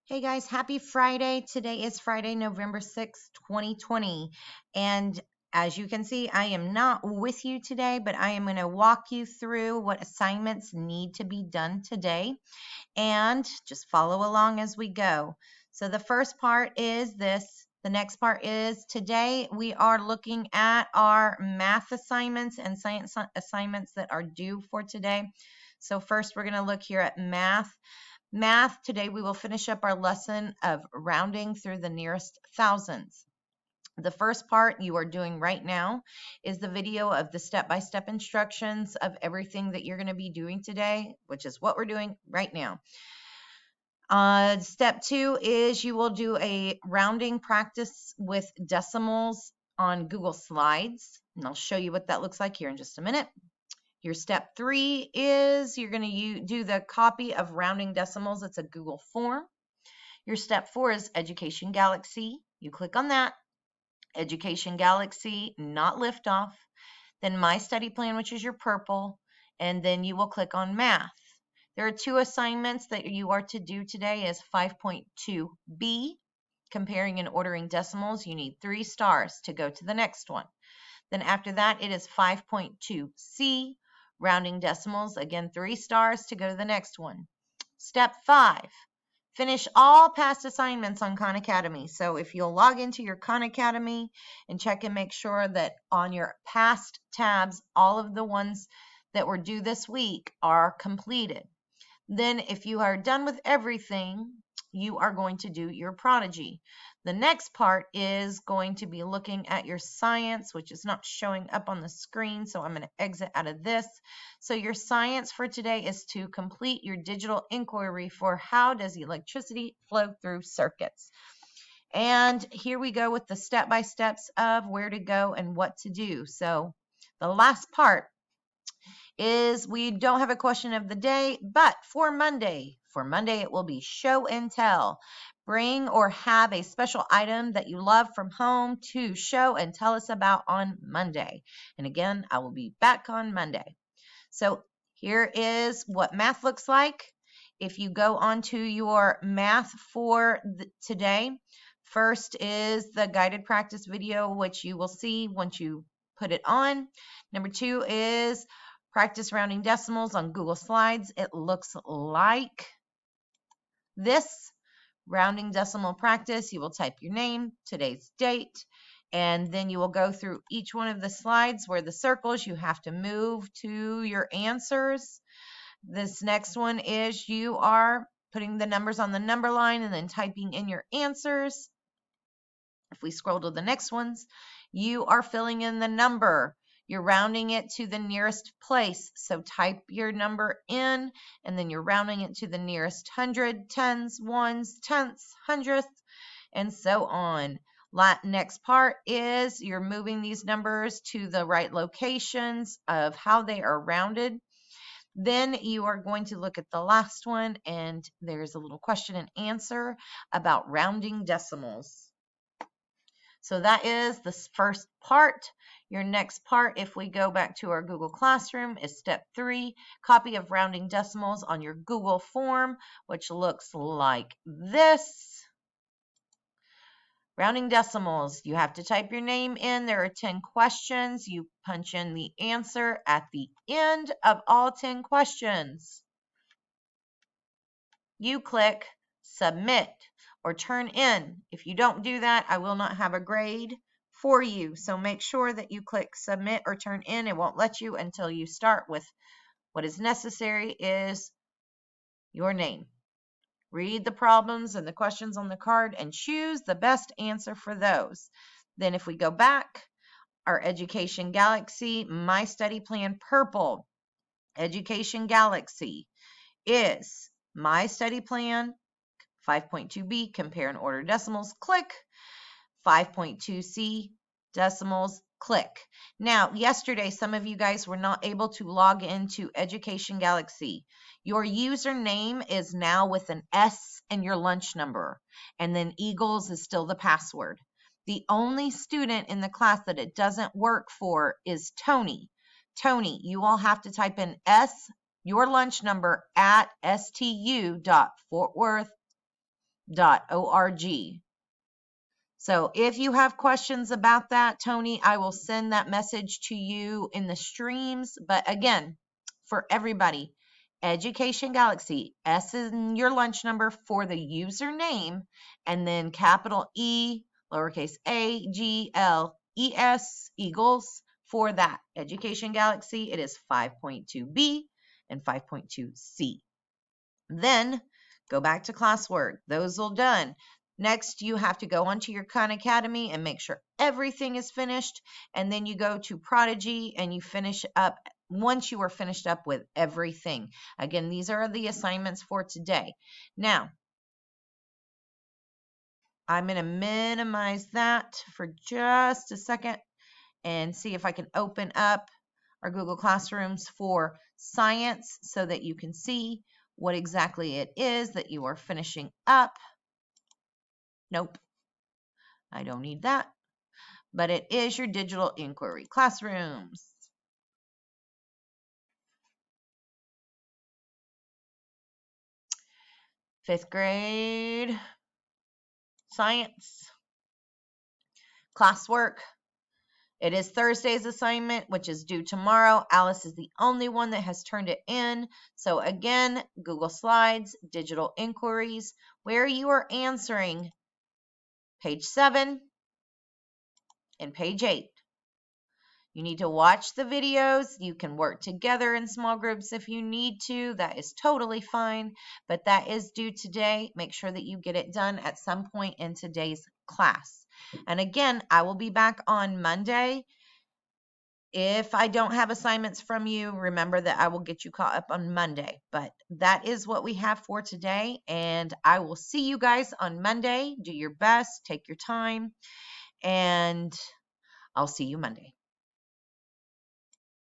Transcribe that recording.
Hey guys, happy Friday. Today is Friday, November 6th, 2020. And as you can see, I am not with you today, but I am going to walk you through what assignments need to be done today and just follow along as we go. So the first part is this. The next part is today we are looking at our math assignments and science assignments that are due for today. So first we're going to look here at math. Math, today we will finish up our lesson of rounding through the nearest thousands. The first part you are doing right now is the video of the step-by-step instructions of everything that you're going to be doing today, which is what we're doing right now. Step 2 is you will do a rounding practice with decimals on Google Slides, and I'll show you what that looks like here in just a minute. Your step 3 is you're going to do the copy of rounding decimals. It's a Google form. Your step 4 is Education Galaxy. You click on that. Education Galaxy, not liftoff. Then My Study Plan, which is your purple. And then you will click on Math. There are 2 assignments that you are to do today is 5.2b, comparing and ordering decimals. You need 3 stars to go to the next one. Then after that, it is 5.2c, rounding decimals, again 3 stars to go to the next one. Step 5, finish all past assignments on Khan Academy. So if you'll log into your Khan Academy and check and make sure that on your past tabs, all of the ones that were due this week are completed. Then if you are done with everything, you are going to do your Prodigy. The next part is going to be looking at your science, which is not showing up on the screen, so I'm going to exit out of this. So your science for today is to complete your digital inquiry for how does electricity flow through circuits. And here we go with the step-by-steps of where to go and what to do. So the last part is we don't have a question of the day, but for Monday it will be show and tell. Bring or have a special item that you love from home to show and tell us about on Monday. And again, I will be back on Monday. So here is what math looks like. If you go onto your math for today, first is the guided practice video, which you will see once you put it on. Number 2 is practice rounding decimals on Google Slides. It looks like this. Rounding decimal practice, you will type your name, today's date, and then you will go through each one of the slides where the circles you have to move to your answers. This next one is you are putting the numbers on the number line and then typing in your answers. If we scroll to the next ones, you are filling in the number. You're rounding it to the nearest place. So type your number in, and then you're rounding it to the nearest hundred, tens, ones, tenths, hundredths, and so on. Next part is you're moving these numbers to the right locations of how they are rounded. Then you are going to look at the last one, and there's a little question and answer about rounding decimals. So that is the first part. Your next part, if we go back to our Google Classroom, is step 3, copy of rounding decimals on your Google form, which looks like this. Rounding decimals, you have to type your name in. There are 10 questions. You punch in the answer at the end of all 10 questions. You click submit or turn in. If you don't do that, I will not have a grade for you. So make sure that you click submit or turn in. It won't let you until you start with what is necessary is your name. Read the problems and the questions on the card and choose the best answer for those. Then if we go back, our Education Galaxy, My Study Plan purple. Education Galaxy is My Study Plan, 5.2b, compare and order decimals, click. 5.2c, decimals, click. Now, yesterday, some of you guys were not able to log into Education Galaxy. Your username is now with an S and your lunch number, and then Eagles is still the password. The only student in the class that it doesn't work for is Tony. Tony, you all have to type in your lunch number at stu.fortworth So if you have questions about that, Tony, I will send that message to you in the streams. But again, for everybody, Education Galaxy, S is your lunch number for the username, and then capital E, lowercase a, G, L, E, S, Eagles, for that. Education Galaxy, it is 5.2b and 5.2c. Then go back to classwork. Those all done. Next, you have to go onto your Khan Academy and make sure everything is finished. And then you go to Prodigy and you finish up once you are finished up with everything. Again, these are the assignments for today. Now, I'm going to minimize that for just a second and see if I can open up our Google Classrooms for science so that you can see what exactly it is that you are finishing up. Nope, I don't need that. But it is your digital inquiry classrooms. Fifth grade science classwork. It is Thursday's assignment, which is due tomorrow. Alice is the only one that has turned it in. So again, Google Slides, digital inquiries, where you are answering page 7 and page 8. You need to watch the videos. You can work together in small groups if you need to. That is totally fine, but that is due today. Make sure that you get it done at some point in today's class. And again, I will be back on Monday. If I don't have assignments from you, remember that I will get you caught up on Monday. But that is what we have for today, and I will see you guys on Monday. Do your best, take your time, and I'll see you Monday.